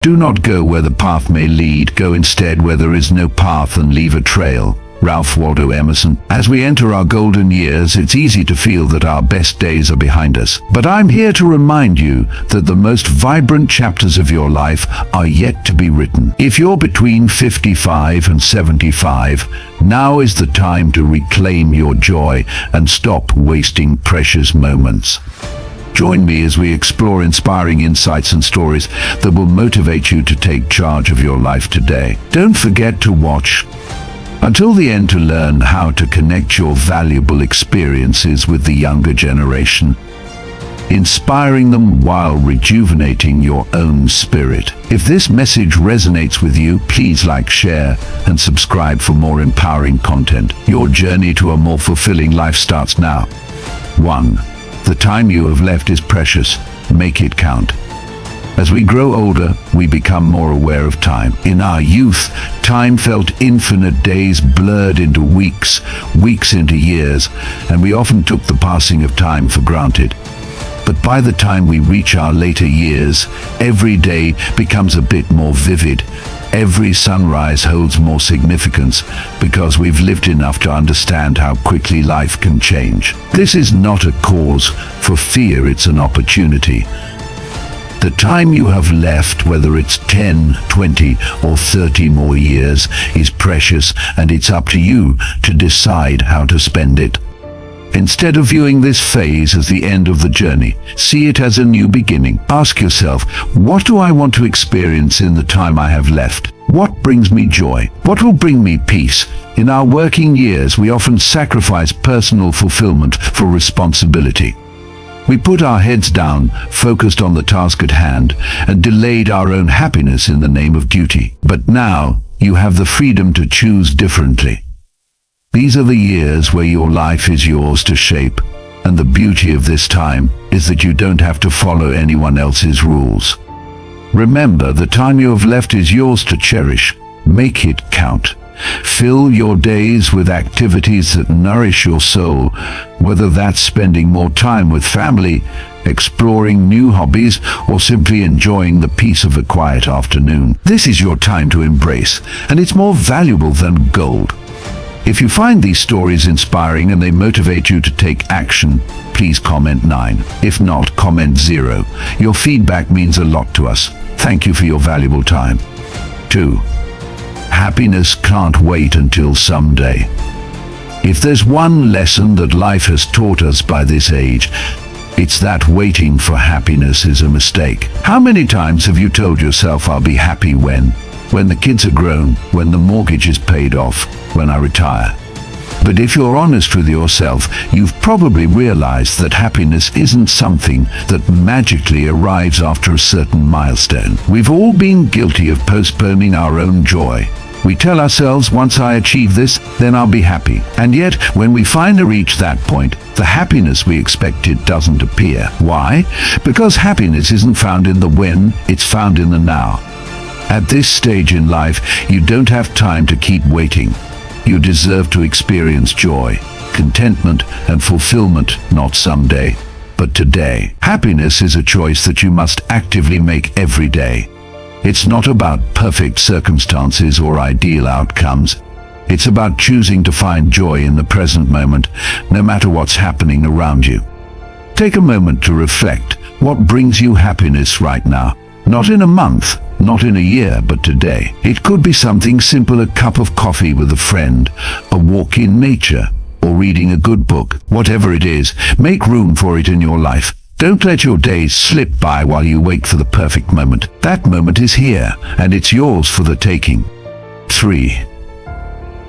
Do not go where the path may lead. Go instead where there is no path and leave a trail. Ralph Waldo Emerson. As we enter our golden years, it's easy to feel that our best days are behind us. But I'm here to remind you that the most vibrant chapters of your life are yet to be written. If you're between 55 and 75, now is the time to reclaim your joy and stop wasting precious moments. Join me as we explore inspiring insights and stories that will motivate you to take charge of your life today. Don't forget to watch until the end to learn how to connect your valuable experiences with the younger generation, inspiring them while rejuvenating your own spirit. If this message resonates with you, please like, share, and subscribe for more empowering content. Your journey to a more fulfilling life starts now. 1. The time you have left is precious. Make it count. As we grow older, we become more aware of time. In our youth, time felt infinite, days blurred into weeks, weeks into years, and we often took the passing of time for granted. But by the time we reach our later years, every day becomes a bit more vivid. Every sunrise holds more significance because we've lived enough to understand how quickly life can change. This is not a cause for fear, it's an opportunity. The time you have left, whether it's 10, 20, or 30 more years, is precious, and it's up to you to decide how to spend it. Instead of viewing this phase as the end of the journey, see it as a new beginning. Ask yourself, what do I want to experience in the time I have left? What brings me joy? What will bring me peace? In our working years, we often sacrifice personal fulfillment for responsibility. We put our heads down, focused on the task at hand, and delayed our own happiness in the name of duty. But now, you have the freedom to choose differently. These are the years where your life is yours to shape, and the beauty of this time is that you don't have to follow anyone else's rules. Remember, the time you have left is yours to cherish. Make it count. Fill your days with activities that nourish your soul, whether that's spending more time with family, exploring new hobbies, or simply enjoying the peace of a quiet afternoon. This is your time to embrace, and it's more valuable than gold. If you find these stories inspiring and they motivate you to take action, please comment 9. If not, comment 0. Your feedback means a lot to us. Thank you for your valuable time. 2. Happiness can't wait until someday. If there's one lesson that life has taught us by this age, it's that waiting for happiness is a mistake. How many times have you told yourself, I'll be happy when the kids are grown, when the mortgage is paid off, when I retire? But if you're honest with yourself, you've probably realized that happiness isn't something that magically arrives after a certain milestone. We've all been guilty of postponing our own joy. We tell ourselves, once I achieve this, then I'll be happy. And yet, when we finally reach that point, the happiness we expected doesn't appear. Why? Because happiness isn't found in the when, it's found in the now. At this stage in life, you don't have time to keep waiting. You deserve to experience joy, contentment, and fulfillment, not someday, but today. Happiness is a choice that you must actively make every day. It's not about perfect circumstances or ideal outcomes. It's about choosing to find joy in the present moment, no matter what's happening around you. Take a moment to reflect. What brings you happiness right now? Not in a month, not in a year, but today. It could be something simple, a cup of coffee with a friend, a walk in nature, or reading a good book. Whatever it is, make room for it in your life. Don't let your days slip by while you wait for the perfect moment. That moment is here, and it's yours for the taking. 3.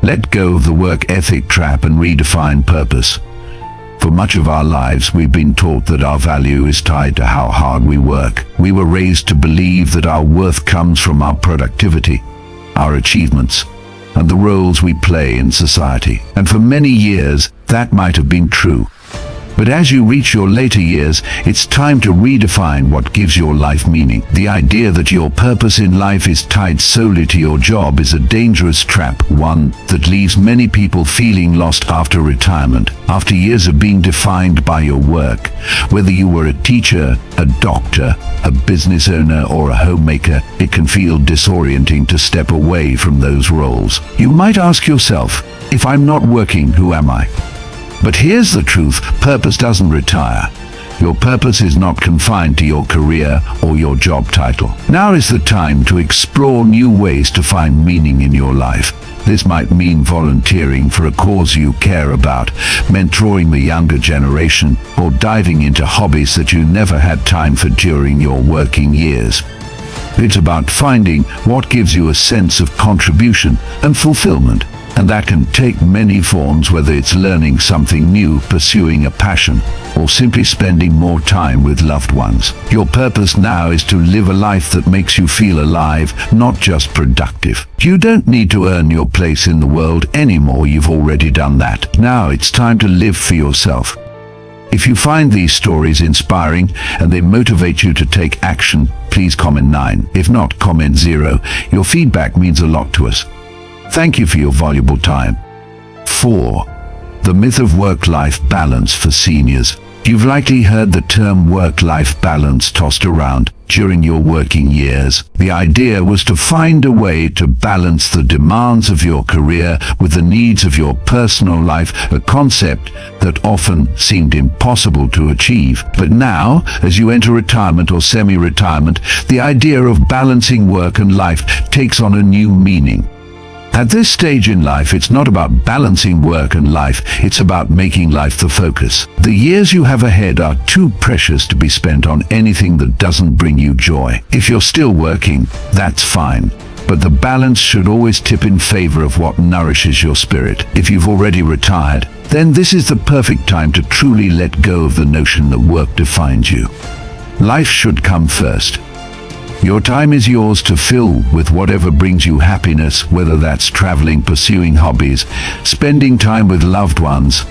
Let go of the work ethic trap and redefine purpose. For much of our lives, we've been taught that our value is tied to how hard we work. We were raised to believe that our worth comes from our productivity, our achievements, and the roles we play in society. And for many years, that might have been true. But as you reach your later years, it's time to redefine what gives your life meaning. The idea that your purpose in life is tied solely to your job is a dangerous trap, one that leaves many people feeling lost after retirement, after years of being defined by your work. Whether you were a teacher, a doctor, a business owner, or a homemaker, it can feel disorienting to step away from those roles. You might ask yourself, if I'm not working, who am I? But here's the truth, purpose doesn't retire. Your purpose is not confined to your career or your job title. Now is the time to explore new ways to find meaning in your life. This might mean volunteering for a cause you care about, mentoring the younger generation, or diving into hobbies that you never had time for during your working years. It's about finding what gives you a sense of contribution and fulfillment. And that can take many forms, whether it's learning something new, pursuing a passion, or simply spending more time with loved ones. Your purpose now is to live a life that makes you feel alive, not just productive. You don't need to earn your place in the world anymore. You've already done that. Now it's time to live for yourself. If you find these stories inspiring and they motivate you to take action, please comment 9. If not, comment 0. Your feedback means a lot to us. Thank you for your valuable time. 4. The myth of work-life balance for seniors. You've likely heard the term work-life balance tossed around during your working years. The idea was to find a way to balance the demands of your career with the needs of your personal life, a concept that often seemed impossible to achieve. But now, as you enter retirement or semi-retirement, the idea of balancing work and life takes on a new meaning. At this stage in life, it's not about balancing work and life, it's about making life the focus. The years you have ahead are too precious to be spent on anything that doesn't bring you joy. If you're still working, that's fine. But the balance should always tip in favor of what nourishes your spirit. If you've already retired, then this is the perfect time to truly let go of the notion that work defines you. Life should come first. Your time is yours to fill with whatever brings you happiness, whether that's traveling, pursuing hobbies, spending time with loved ones,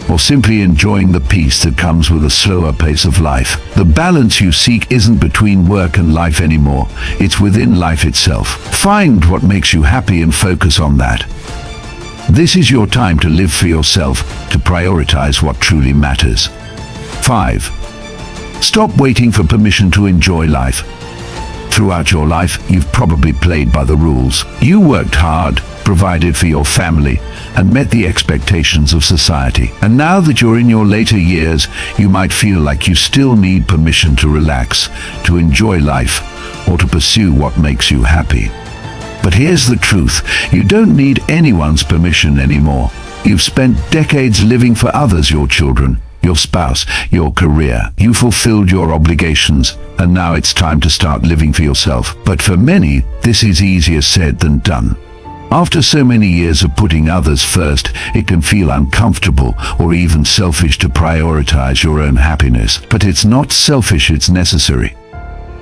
or simply enjoying the peace that comes with a slower pace of life. The balance you seek isn't between work and life anymore, it's within life itself. Find what makes you happy and focus on that. This is your time to live for yourself, to prioritize what truly matters. 5. Stop waiting for permission to enjoy life. Throughout your life, you've probably played by the rules. You worked hard, provided for your family, and met the expectations of society. And now that you're in your later years, you might feel like you still need permission to relax, to enjoy life, or to pursue what makes you happy. But here's the truth, you don't need anyone's permission anymore. You've spent decades living for others, your children, your spouse, your career. You fulfilled your obligations, and now it's time to start living for yourself. But for many, this is easier said than done. After so many years of putting others first, it can feel uncomfortable or even selfish to prioritize your own happiness. But it's not selfish, it's necessary.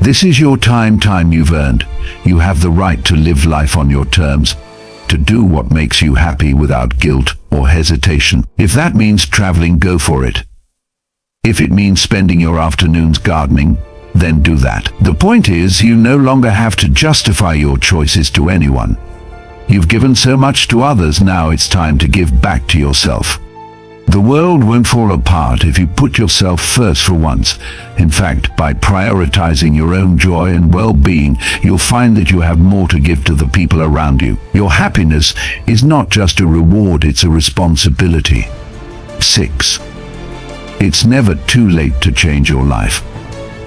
This is your time you've earned. You have the right to live life on your terms, to do what makes you happy without guilt or hesitation. If that means traveling, go for it. If it means spending your afternoons gardening, then do that. The point is, you no longer have to justify your choices to anyone. You've given so much to others, now it's time to give back to yourself. The world won't fall apart if you put yourself first for once. In fact, by prioritizing your own joy and well-being, you'll find that you have more to give to the people around you. Your happiness is not just a reward, it's a responsibility. 6. It's never too late to change your life.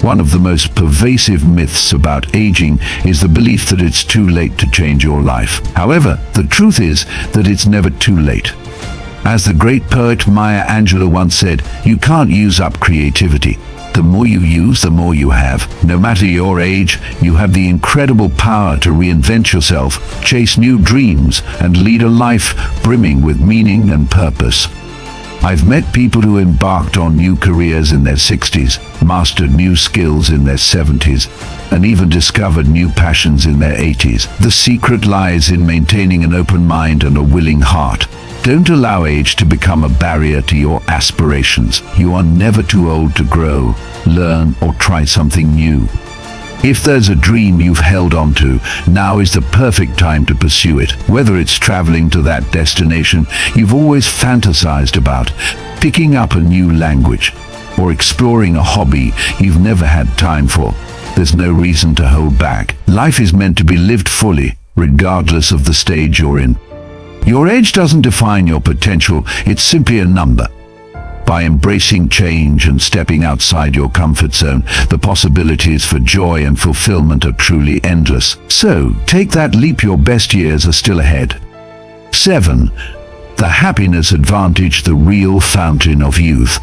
One of the most pervasive myths about aging is the belief that it's too late to change your life. However, the truth is that it's never too late. As the great poet Maya Angelou once said, you can't use up creativity. The more you use, the more you have. No matter your age, you have the incredible power to reinvent yourself, chase new dreams, and lead a life brimming with meaning and purpose. I've met people who embarked on new careers in their 60s, mastered new skills in their 70s, and even discovered new passions in their 80s. The secret lies in maintaining an open mind and a willing heart. Don't allow age to become a barrier to your aspirations. You are never too old to grow, learn, or try something new. If there's a dream you've held on to, now is the perfect time to pursue it. Whether it's traveling to that destination you've always fantasized about, picking up a new language, or exploring a hobby you've never had time for, there's no reason to hold back. Life is meant to be lived fully, regardless of the stage you're in. Your age doesn't define your potential, it's simply a number. By embracing change and stepping outside your comfort zone, the possibilities for joy and fulfillment are truly endless. So, take that leap, your best years are still ahead. 7. The happiness advantage, the real fountain of youth.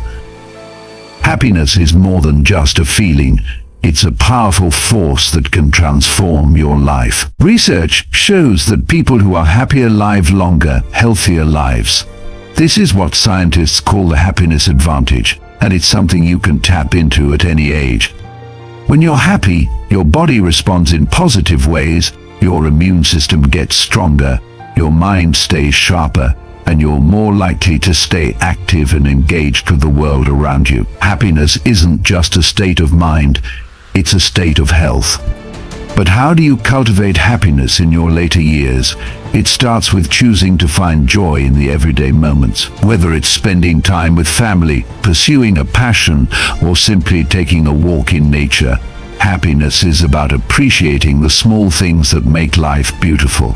Happiness is more than just a feeling. It's a powerful force that can transform your life. Research shows that people who are happier live longer, healthier lives. This is what scientists call the happiness advantage, and it's something you can tap into at any age. When you're happy, your body responds in positive ways, your immune system gets stronger, your mind stays sharper, and you're more likely to stay active and engaged with the world around you. Happiness isn't just a state of mind, it's a state of health. But how do you cultivate happiness in your later years? It starts with choosing to find joy in the everyday moments. Whether it's spending time with family, pursuing a passion, or simply taking a walk in nature, happiness is about appreciating the small things that make life beautiful.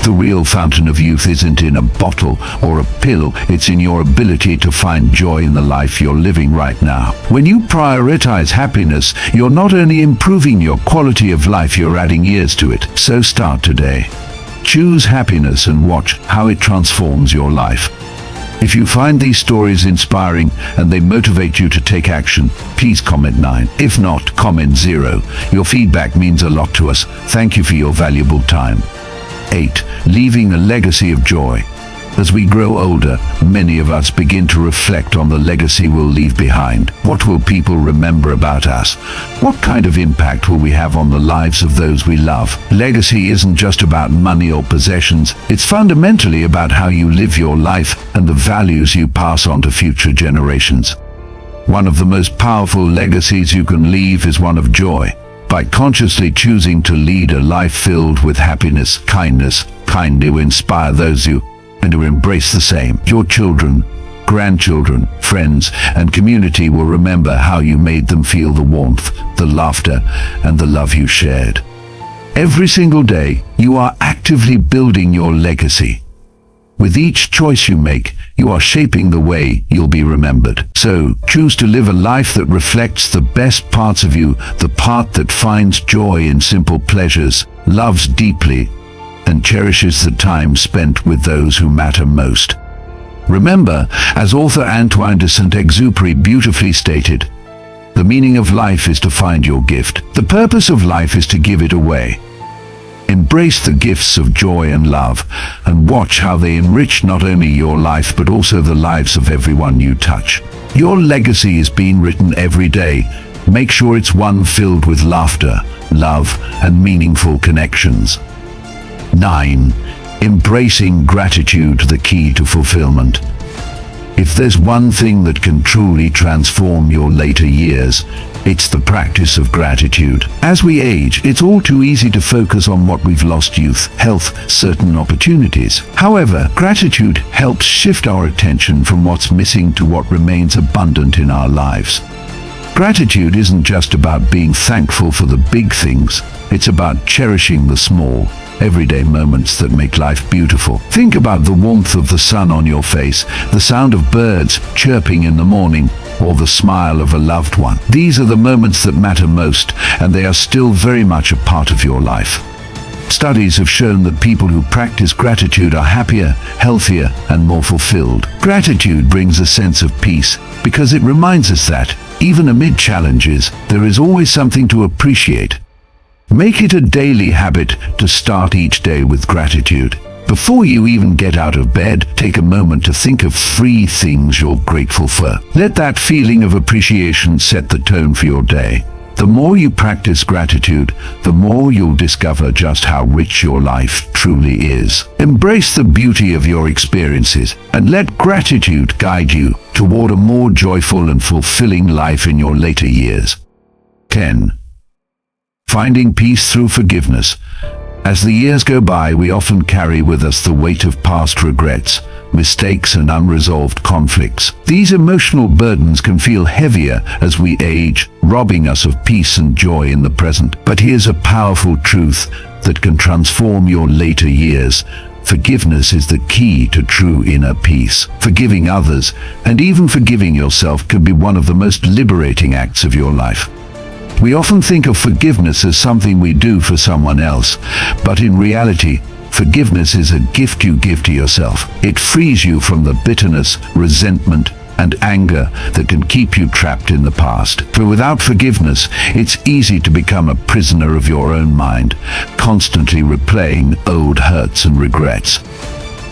The real fountain of youth isn't in a bottle or a pill, it's in your ability to find joy in the life you're living right now. When you prioritize happiness, you're not only improving your quality of life, you're adding years to it. So start today. Choose happiness and watch how it transforms your life. If you find these stories inspiring and they motivate you to take action, please comment 9. If not, comment 0. Your feedback means a lot to us. Thank you for your valuable time. 8. Leaving a legacy of joy. As we grow older, many of us begin to reflect on the legacy we'll leave behind. What will people remember about us? What kind of impact will we have on the lives of those we love? Legacy isn't just about money or possessions. It's fundamentally about how you live your life and the values you pass on to future generations. One of the most powerful legacies you can leave is one of joy. By consciously choosing to lead a life filled with happiness, kindness, kindly will inspire those you and to embrace the same. Your children, grandchildren, friends, and community will remember how you made them feel the warmth, the laughter, and the love you shared. Every single day, you are actively building your legacy. With each choice you make, you are shaping the way you'll be remembered. So, choose to live a life that reflects the best parts of you, the part that finds joy in simple pleasures, loves deeply, and cherishes the time spent with those who matter most. Remember, as author Antoine de Saint-Exupéry beautifully stated, the meaning of life is to find your gift. The purpose of life is to give it away. Embrace the gifts of joy and love, and watch how they enrich not only your life but also the lives of everyone you touch. Your legacy is being written every day. Make sure it's one filled with laughter, love, and meaningful connections. 9. Embracing gratitude, the key to fulfillment. If there's one thing that can truly transform your later years, it's the practice of gratitude. As we age, it's all too easy to focus on what we've lost: youth, health, certain opportunities. However, gratitude helps shift our attention from what's missing to what remains abundant in our lives. Gratitude isn't just about being thankful for the big things, it's about cherishing the small, everyday moments that make life beautiful. Think about the warmth of the sun on your face, the sound of birds chirping in the morning, or the smile of a loved one. These are the moments that matter most, and they are still very much a part of your life. Studies have shown that people who practice gratitude are happier, healthier, and more fulfilled. Gratitude brings a sense of peace because it reminds us that, even amid challenges, there is always something to appreciate. Make it a daily habit to start each day with gratitude. Before you even get out of bed, take a moment to think of 3 things you're grateful for. Let that feeling of appreciation set the tone for your day. The more you practice gratitude, the more you'll discover just how rich your life truly is. Embrace the beauty of your experiences and let gratitude guide you toward a more joyful and fulfilling life in your later years. 10. Finding peace through forgiveness. As the years go by, we often carry with us the weight of past regrets, mistakes, and unresolved conflicts. These emotional burdens can feel heavier as we age, robbing us of peace and joy in the present. But here's a powerful truth that can transform your later years. Forgiveness is the key to true inner peace. Forgiving others, and even forgiving yourself, can be one of the most liberating acts of your life. We often think of forgiveness as something we do for someone else, but in reality, forgiveness is a gift you give to yourself. It frees you from the bitterness, resentment, and anger that can keep you trapped in the past. For without forgiveness, it's easy to become a prisoner of your own mind, constantly replaying old hurts and regrets.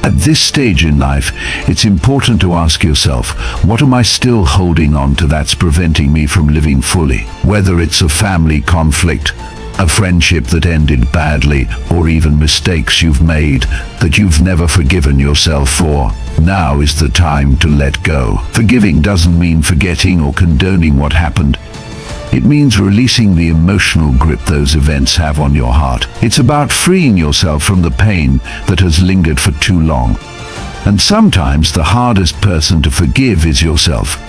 At this stage in life, it's important to ask yourself, what am I still holding on to that's preventing me from living fully? Whether it's a family conflict, a friendship that ended badly, or even mistakes you've made that you've never forgiven yourself for, now is the time to let go. Forgiving doesn't mean forgetting or condoning what happened. It means releasing the emotional grip those events have on your heart. It's about freeing yourself from the pain that has lingered for too long. And sometimes the hardest person to forgive is yourself.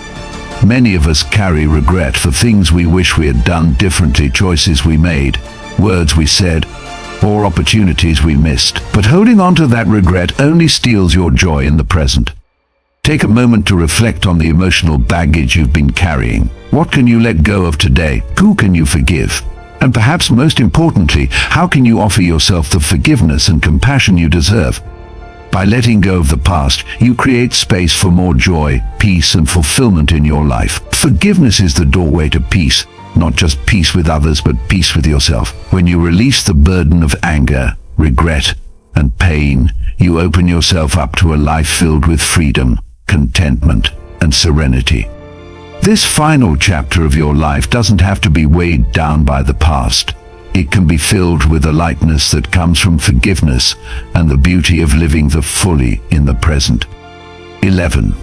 Many of us carry regret for things we wish we had done differently, choices we made, words we said, or opportunities we missed. But holding on to that regret only steals your joy in the present. Take a moment to reflect on the emotional baggage you've been carrying. What can you let go of today? Who can you forgive? And perhaps most importantly, how can you offer yourself the forgiveness and compassion you deserve? By letting go of the past, you create space for more joy, peace, and fulfillment in your life. Forgiveness is the doorway to peace, not just peace with others, but peace with yourself. When you release the burden of anger, regret, and pain, you open yourself up to a life filled with freedom, contentment, and serenity. This final chapter of your life doesn't have to be weighed down by the past. It can be filled with a lightness that comes from forgiveness and the beauty of living fully in the present. 11.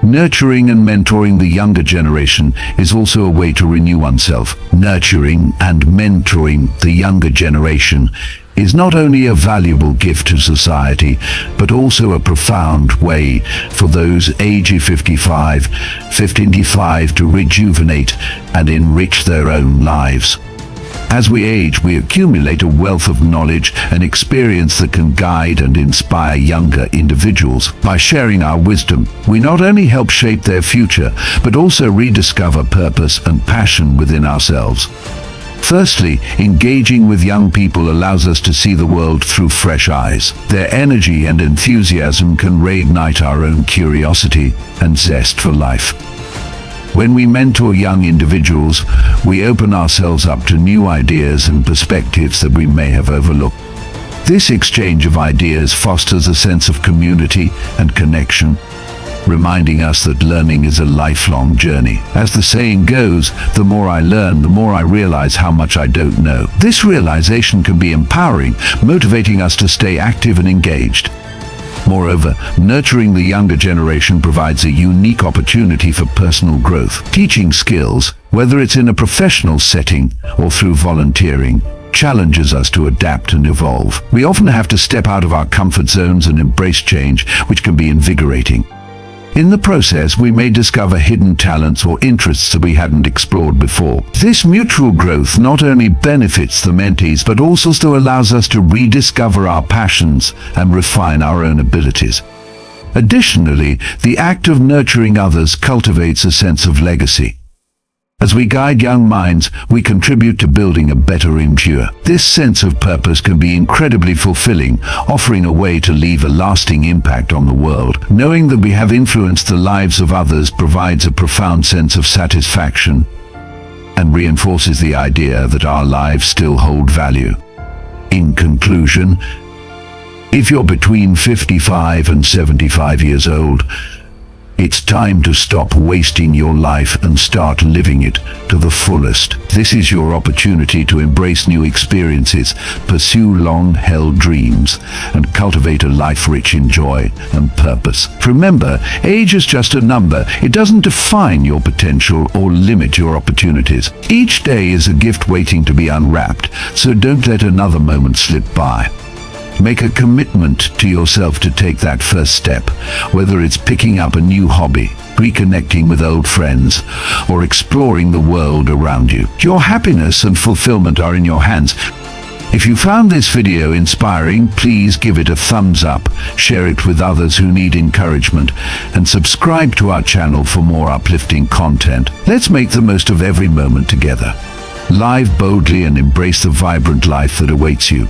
Nurturing and mentoring the younger generation is also a way to renew oneself. Nurturing and mentoring the younger generation is not only a valuable gift to society, but also a profound way for those aged 55 to rejuvenate and enrich their own lives. As we age, we accumulate a wealth of knowledge and experience that can guide and inspire younger individuals. By sharing our wisdom, we not only help shape their future, but also rediscover purpose and passion within ourselves. Firstly, engaging with young people allows us to see the world through fresh eyes. Their energy and enthusiasm can reignite our own curiosity and zest for life. When we mentor young individuals, we open ourselves up to new ideas and perspectives that we may have overlooked. This exchange of ideas fosters a sense of community and connection, reminding us that learning is a lifelong journey. As the saying goes, the more I learn, the more I realize how much I don't know. This realization can be empowering, motivating us to stay active and engaged. Moreover, nurturing the younger generation provides a unique opportunity for personal growth. Teaching skills, whether it's in a professional setting or through volunteering, challenges us to adapt and evolve. We often have to step out of our comfort zones and embrace change, which can be invigorating. In the process, we may discover hidden talents or interests that we hadn't explored before. This mutual growth not only benefits the mentees, but also allows us to rediscover our passions and refine our own abilities. Additionally, the act of nurturing others cultivates a sense of legacy. As we guide young minds, we contribute to building a better future. This sense of purpose can be incredibly fulfilling, offering a way to leave a lasting impact on the world. Knowing that we have influenced the lives of others provides a profound sense of satisfaction and reinforces the idea that our lives still hold value. In conclusion, if you're between 55 and 75 years old, It's time to stop wasting your life and start living it to the fullest. This is your opportunity to embrace new experiences, pursue long-held dreams, and cultivate a life rich in joy and purpose. Remember, age is just a number. It doesn't define your potential or limit your opportunities. Each day is a gift waiting to be unwrapped, so don't let another moment slip by. Make a commitment to yourself to take that first step, whether it's picking up a new hobby, reconnecting with old friends, or exploring the world around you. Your happiness and fulfillment are in your hands. If you found this video inspiring, please give it a thumbs up, share it with others who need encouragement, and subscribe to our channel for more uplifting content. Let's make the most of every moment together. Live boldly and embrace the vibrant life that awaits you.